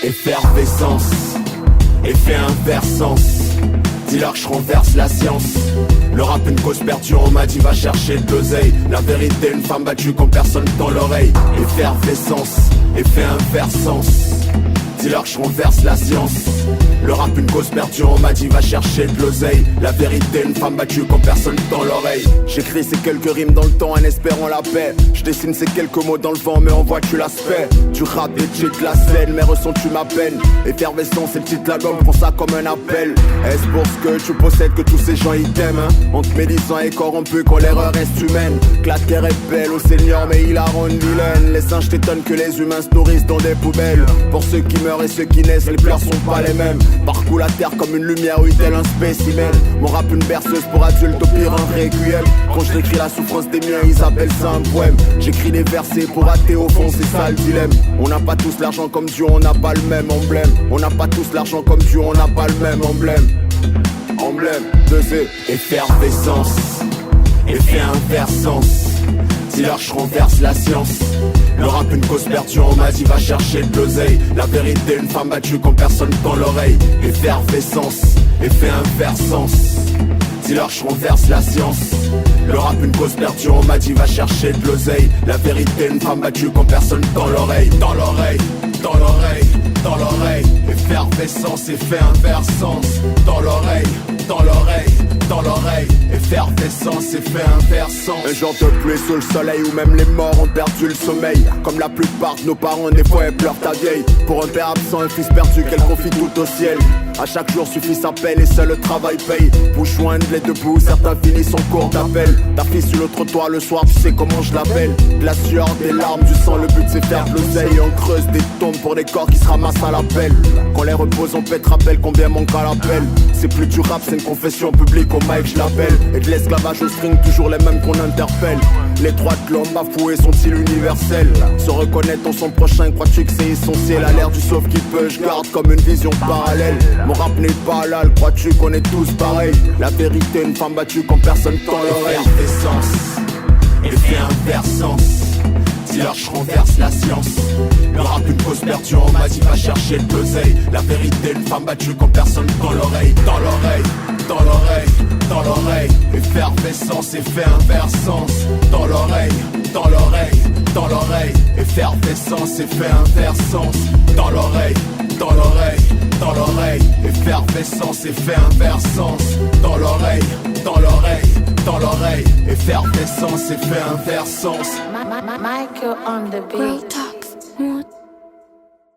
effervescence, effet inversance. Dis-leur que je renverse la science. Le rap une cause perdue, on m'a dit va chercher de l'oseille. La vérité une femme battue quand personne dans l'oreille. Effervescence, effet inversance. Dis-leur que je renverse la science. Le rap une cause perdue, on m'a dit va chercher de l'oseille. La vérité une femme battue quand personne dans l'oreille. J'écris ces quelques rimes dans le temps en espérant la paix. Je dessine ces quelques mots dans le vent mais en vois-tu l'aspect. Du rap et de la scène mais ressens-tu ma peine. Effervescence c'est le titre de l'album, prends ça comme un appel. Est-ce pour ce que tu possèdes que tous ces gens ils t'aiment hein? Entre médisant et corrompu quand l'erreur reste humaine. Que la terre est belle au Seigneur mais il la rend vilaine. Les singes t'étonnent que les humains se nourrissent dans des poubelles. Pour ceux qui meurent et ceux qui naissent, les pleurs sont pas les mêmes. Parcours la terre comme une lumière, oui tel un spécimen. Mon rap une berceuse pour adultes, au pire un requiem. Quand je décris la souffrance des miens, ils appellent ça un poème. J'écris des versets pour athées au fond, c'est ça le dilemme. On n'a pas tous l'argent comme Dieu, on n'a pas le même emblème. On n'a pas tous l'argent comme Dieu, on n'a pas le même emblème. Emblème de ces effervescence, effet inversance. Dis-leur je renverse la science. Le rap une cause perdue, on m'a dit va chercher de l'oseille. La vérité une femme battue quand personne dans l'oreille. Effervescence, effet inversance. Dis-leur je renverse la science. Le rap une cause perdue, on m'a dit va chercher de l'oseille. La vérité une femme battue quand personne dans l'oreille. Dans l'oreille, dans l'oreille, dans l'oreille. Effervescence, effet inversance. Dans l'oreille, dans l'oreille, dans l'oreille. Effervescence, effet inversance. Un jour de pluie sous le soleil où même les morts ont perdu le sommeil. Comme la plupart de nos parents, des fois elles pleurent ta vieille. Pour un père absent, un fils perdu qu'elle confie tout au ciel. À chaque jour suffit sa peine et seul le travail paye. Pour joindre les deux bouts, certains finissent en cours d'appel. Ta fille sur l'autre toit le soir, tu sais comment je l'appelle. De la sueur, des larmes, du sang, le but c'est faire de l'oseille. On creuse des tombes pour des corps qui se ramassent à l'appel. Quand les repose on pète, rappelle combien manque à l'appel. C'est plus du rap, c'est une confession publique au mic je l'appelle. Et de l'esclavage au string, toujours les mêmes qu'on interpelle. Les droits de l'homme bafoués sont-ils universels? Se reconnaître en son prochain, crois-tu que c'est essentiel? À l'ère du sauf qui peut, je garde comme une vision parallèle. Mon rap n'est pas halal, crois-tu qu'on est tous pareils? La vérité, une femme battue quand personne tend l'oreille. Effervescence, effet inversance. Dis-leur je renverse la science. Le rap une cause perdue, on m'a dit va chercher de l'oseille. La vérité, une femme battue quand personne tend l'oreille. Dans l'oreille, dans l'oreille, dans l'oreille. Effervescence, effet inversance. Dans l'oreille, dans l'oreille, dans l'oreille. Effervescence, effet inversance. Dans l'oreille, dans l'oreille, dans l'oreille. Effervescence, effet inversance. Dans l'oreille, dans l'oreille, dans l'oreille. Effervescence, effet inversance. Michael on the beat.